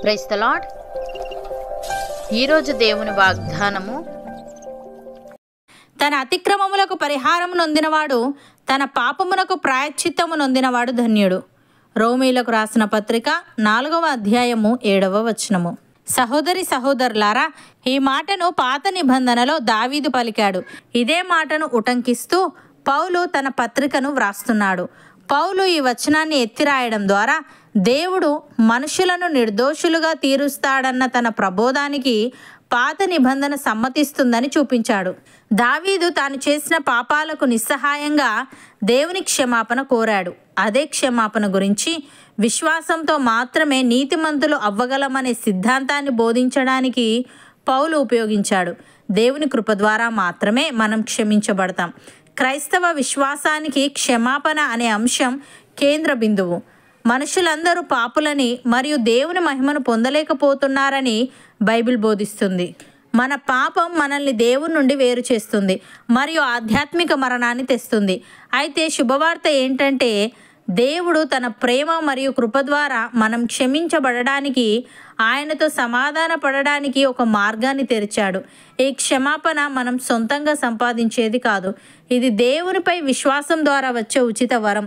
Praise the lord. ఈరోజు దేవుని వాగ్దానము, తన అతిక్రమములకు పరిహారము నొందినవాడు, తన పాపమునకు ప్రాయశ్చిత్తము నొందినవాడు ధన్యుడు. రోమీలకు రాసిన పత్రిక 4వ అధ్యాయము 7వ వచనము. సహోదరి సహోదరులారా, ఈ మాటను పాత నిబంధనలో దావీదు పలికాడు. ఇదే మాటను ఉటంకిస్తూ పౌలు తన పత్రికను వ్రాస్తున్నాడు. పౌలు ఈ వచనాన్ని ఎత్తిరాయడం ద్వారా దేవుడు మనుషులను నిర్దోషులుగా తీరుస్తాడన్న తన ప్రబోధానికి పాత నిబంధన సమ్మతిస్తుందని చూపించాడు. దావీదు తాను చేసిన పాపాలకు నిస్సహాయంగా దేవుని క్షమాపణ కోరాడు. అదే క్షమాపణ గురించి విశ్వాసంతో మాత్రమే నీతిమంతులు అవ్వగలమనే సిద్ధాంతాన్ని బోధించడానికి పౌలు ఉపయోగించాడు. దేవుని కృప ద్వారా మాత్రమే మనం క్షమించబడతాం. క్రైస్తవ విశ్వాసానికి క్షమాపణ అనే అంశం కేంద్ర బిందువు. మనుషులందరూ పాపులని మరియు దేవుని మహిమను పొందలేకపోతున్నారని బైబిల్ బోధిస్తుంది. మన పాపం మనల్ని దేవుని నుండి వేరు చేస్తుంది మరియు ఆధ్యాత్మిక మరణాన్ని తెస్తుంది. అయితే శుభవార్త ఏంటంటే, దేవుడు తన ప్రేమ మరియు కృప ద్వారా మనం క్షమించబడడానికి, ఆయనతో సమాధాన పడడానికి ఒక మార్గాన్ని తెరిచాడు. ఈ క్షమాపణ మనం సొంతంగా సంపాదించేది కాదు. ఇది దేవునిపై విశ్వాసం ద్వారా వచ్చే ఉచిత వరం.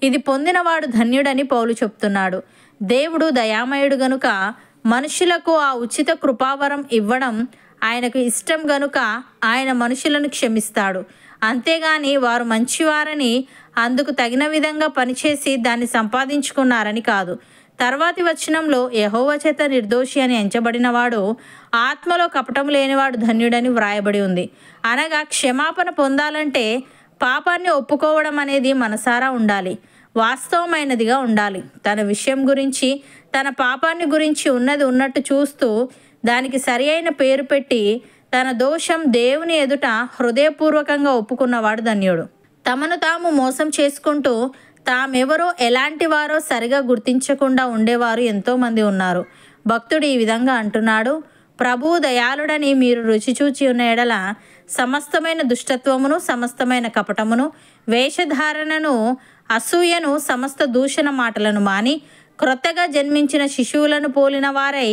ఇది పొందినవాడు ధన్యుడని పౌలు చెప్తున్నాడు. దేవుడు దయామయుడు గనుక మనుషులకు ఆ ఉచిత కృపావరం ఇవ్వడం ఆయనకు ఇష్టం గనుక ఆయన మనుషులను క్షమిస్తాడు. అంతేగాని వారు మంచివారని, అందుకు తగిన విధంగా పనిచేసి దాన్ని సంపాదించుకున్నారని కాదు. తర్వాతి వచనంలో యెహోవా చేత నిర్దోషి అని ఎంచబడినవాడు, ఆత్మలో కపటం లేనివాడు ధన్యుడని వ్రాయబడి ఉంది. అనగా క్షమాపణ పొందాలంటే పాపాన్ని ఒప్పుకోవడం అనేది మనసారా ఉండాలి, వాస్తవమైనదిగా ఉండాలి. తన విషయం గురించి, తన పాపాన్ని గురించి ఉన్నది ఉన్నట్టు చూస్తూ దానికి సరి అయిన పేరు పెట్టి తన దోషం దేవుని ఎదుట హృదయపూర్వకంగా ఒప్పుకున్నవాడు ధన్యుడు. తమను తాము మోసం చేసుకుంటూ తామెవరో ఎలాంటి వారో సరిగా గుర్తించకుండా ఉండేవారు ఎంతోమంది ఉన్నారు. భక్తుడు ఈ విధంగా అంటున్నాడు, ప్రభువు దయాళుడని మీరు రుచి చూచి ఉన్న ఎడల సమస్తమైన దుష్టత్వమును, సమస్తమైన కపటమును, వేషధారణను, అసూయను, సమస్త దూషణ మాటలను మాని క్రొత్తగా జన్మించిన శిశువులను పోలిన వారై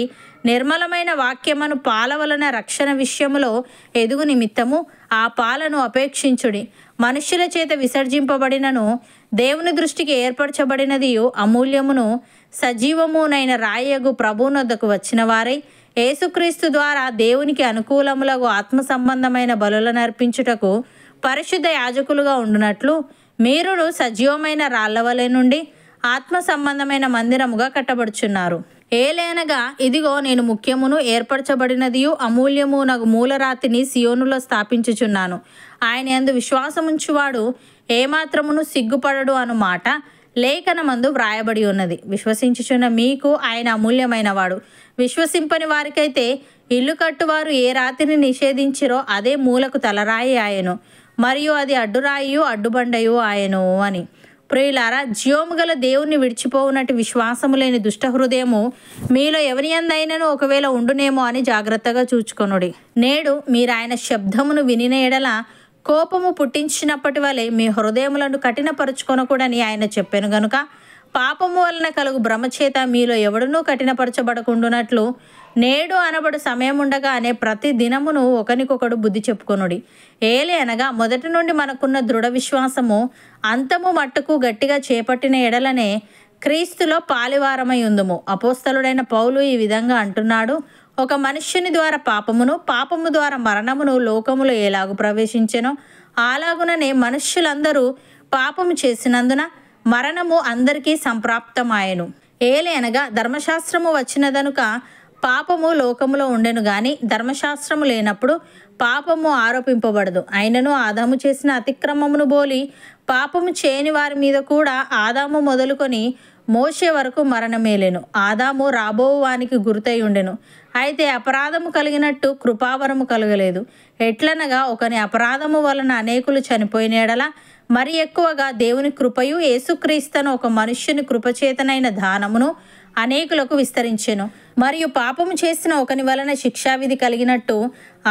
నిర్మలమైన వాక్యమును పాల వలన రక్షణ విషయములో ఎదుగు నిమిత్తము ఆ పాలను అపేక్షించుడి. మనుష్యుల చేత విసర్జింపబడినను దేవుని దృష్టికి ఏర్పరచబడినదియు అమూల్యమును సజీవమునైన రాయగు ప్రభువునొద్దకు వచ్చిన వారై యేసుక్రీస్తు ద్వారా దేవునికి అనుకూలములకు ఆత్మ సంబంధమైన బలులను అర్పించుటకు పరిశుద్ధ యాజకులుగా ఉండునట్లు మీరును సజీవమైన రాళ్ల వలె నుండి ఆత్మ సంబంధమైన మందిరముగా కట్టబడుచున్నారు. ఏలైనగా ఇదిగో నేను ముఖ్యమును ఏర్పరచబడినదియు అమూల్యము నగు మూలరాతిని సియోనులో స్థాపించుచున్నాను. ఆయన యందు విశ్వాసముంచువాడు ఏమాత్రమును సిగ్గుపడడు అను మాట లేఖనమందు వ్రాయబడి ఉన్నది. విశ్వసించుచున్న మీకు ఆయన అమూల్యమైన వాడు. విశ్వసింపని వారికైతే ఇల్లు కట్టువారు ఏ రాతిని నిషేధించిరో అదే మూలకు తలరాయి ఆయను, మరియు అది అడ్డురాయియు అడ్డుబండయు ఆయను అని. ప్రియులారా, జీవము గల దేవుణ్ణి విడిచిపోవునట్టు విశ్వాసము లేని దుష్ట హృదయము మీలో ఎవరి యందైనను ఒకవేళ ఉండునేమో అని జాగ్రత్తగా చూచుకొనుడి. నేడు మీరు ఆయన శబ్దమును వినిన ఎడల కోపము పుట్టించినప్పటి వలె మీ హృదయములను కఠినపరుచుకొనకూడని ఆయన చెప్పెను గనుక, పాపము వలన కలుగు భ్రమచేత మీలో ఎవడునూ కఠినపరచబడకుండునట్లు నేడు అనబడు సమయముండగానే ప్రతి దినమును ఒకనికొకడు బుద్ధి చెప్పుకొనుడి. ఏలే అనగా మొదటి నుండి మనకున్న దృఢ విశ్వాసము అంతము మట్టుకు గట్టిగా చేపట్టిన ఎడలనే క్రీస్తులో పాలివారమై ఉందుము. అపోస్తలుడైన పౌలు ఈ విధంగా అంటున్నాడు, ఒక మనుష్యుని ద్వారా పాపమును, పాపము ద్వారా మరణమును లోకములో ఎలాగు ప్రవేశించెనో అలాగుననే మనుష్యులందరూ పాపము చేసినందున మరణము అందరికీ సంప్రాప్తమాయెను. ఏలే అనగా ధర్మశాస్త్రము వచ్చినదనుక పాపము లోకములో ఉండెను గాని ధర్మశాస్త్రము లేనప్పుడు పాపము ఆరోపింపబడదు. అయినను ఆదాము చేసిన అతిక్రమమును బోలి పాపము చేయని వారి మీద కూడా ఆదాము మొదలుకొని మోషే వరకు మరణమేలెను. ఆదాము రాబోవు వానికి గుర్తై ఉండెను. అయితే అపరాధము కలిగినట్టు కృపావరము కలగలేదు. ఎట్లనగా ఒకని అపరాధము వలన అనేకులు చనిపోయిన ఎడల మరి ఎక్కువగా దేవుని కృపయు యేసుక్రీస్తును ఒక మనుష్యుని కృపచేతనైన దానమును అనేకులకు విస్తరించెను. మరియు పాపము చేసిన ఒకని వలన శిక్షావిధి కలిగినట్టు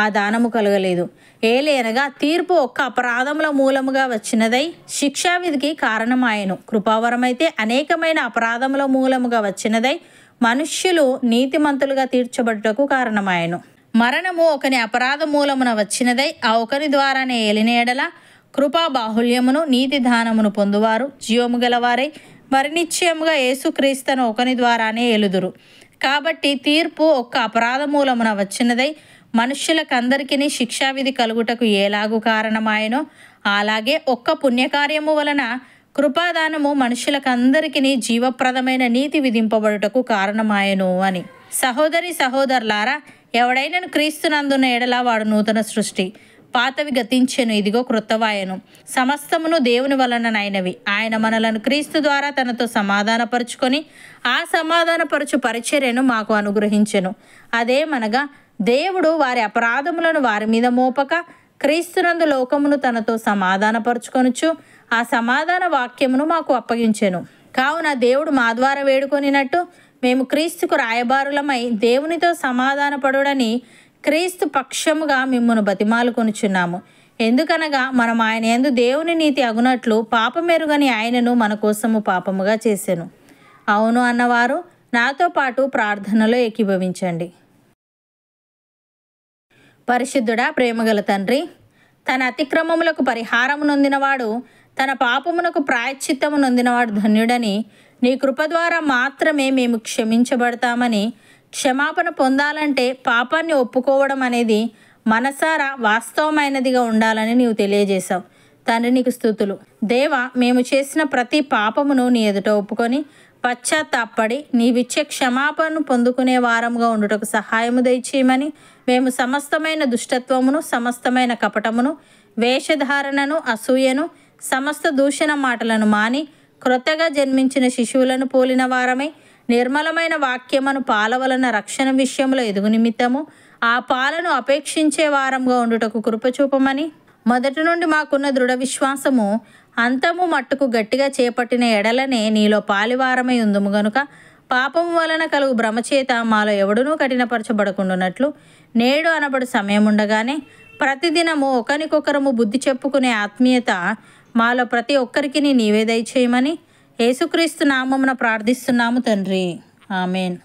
ఆ దానము కలగలేదు. ఏలేనగా తీర్పు ఒక్క అపరాధముల మూలముగా వచ్చినదై శిక్షావిధికి కారణమాయెను. కృపావరమైతే అనేకమైన అపరాధముల మూలముగా వచ్చినదై మనుష్యులు నీతిమంతులుగా తీర్చబడుటకు కారణమాయెను. మరణము ఒకని అపరాధ మూలమున వచ్చినదై ఆ ఒకని ద్వారానే ఏలిన ఎడల కృపా బాహుల్యమును నీతి దానమును పొందువారు జీవము గలవారై మరి నిశ్చయముగా యేసుక్రీస్తును ఒకని ద్వారానే ఏలుదురు. కాబట్టి తీర్పు ఒక్క అపరాధ మూలమున వచ్చినదై మనుష్యులకందరికీ శిక్షావిధి కలుగుటకు ఏలాగు కారణమాయనో అలాగే ఒక్క పుణ్యకార్యము వలన కృపాదానము మనుషులకందరికీ జీవప్రదమైన నీతి విధింపబడుటకు కారణమాయను అని. సహోదరి సహోదరులారా, ఎవడైనను క్రీస్తునందున్న ఎడల వాడు నూతన సృష్టి, పాతవి గతించెను, ఇదిగో క్రొత్తవాయెను. సమస్తమును దేవుని వలననైనవి. ఆయన మనలను క్రీస్తు ద్వారా తనతో సమాధానపరుచుకొని ఆ సమాధానపరచు పరిచర్యను మాకు అనుగ్రహించెను. అదేమనగా దేవుడు వారి అపరాధములను వారి మీద మోపక క్రీస్తునందు లోకమును తనతో సమాధానపరుచుకొనుచు ఆ సమాధాన వాక్యమును మాకు అప్పగించెను. కావున దేవుడు మా ద్వారా వేడుకొనినట్టు మేము క్రీస్తుకు రాయబారులమై దేవునితో సమాధానపడుడని క్రీస్తు పక్షముగా మిమ్మును బతిమాలుకొనుచున్నాము. ఎందుకనగా మనం ఆయన యందు దేవుని నీతి అగునట్లు పాపమెరుగని ఆయనను మన కోసము పాపముగా చేసెను. అవును అన్నవారు నాతో పాటు ప్రార్థనలో ఏకీభవించండి. పరిశుద్ధుడా, ప్రేమగల తండ్రి, తన అతిక్రమములకు పరిహారము నొందినవాడు, తన పాపమునకు ప్రాయశ్చిత్తము నొందినవాడు ధన్యుడని, నీ కృప ద్వారా మాత్రమే మేము క్షమించబడతామని, క్షమాపణ పొందాలంటే పాపాన్ని ఒప్పుకోవడం అనేది మనసారా వాస్తవమైనదిగా ఉండాలని నీవు తెలియజేశావు. తండ్రి, నీకు స్తుతులు. దేవా, మేము చేసిన ప్రతి పాపమును నీ ఎదుట ఒప్పుకొని పశ్చాత్తాపడి నీవిచ్చే క్షమాపణను పొందుకునే వారముగా ఉండుటకు సహాయము దయచేయమని, మేము సమస్తమైన దుష్టత్వమును, సమస్తమైన కపటమును, వేషధారణను, అసూయను, సమస్త దూషణ మాటలను మాని క్రొత్తగా జన్మించిన శిశువులను పోలిన వారమై నిర్మలమైన వాక్యమును పాల వలన రక్షణ విషయంలో ఎదుగు నిమిత్తము ఆ పాలను అపేక్షించే వారంగా ఉండుటకు కృపచూపమని, మొదటి నుండి మాకున్న దృఢ విశ్వాసము అంతము మట్టుకు గట్టిగా చేపట్టిన ఎడలనే నీలో పాలివారమై ఉందుము గనుక పాపము వలన కలుగు భ్రమచేత మాలో ఎవడునూ కఠినపరచబడకుండానట్లు నేడు అనబడు సమయం ఉండగానే ప్రతిదినము ఒకరికొకరము బుద్ధి చెప్పుకునే ఆత్మీయత మాలో ప్రతి ఒక్కరికి నీవే దయచేయమని యేసుక్రీస్తు నామమున ప్రార్థిస్తున్నాము తండ్రి. ఆమెన్.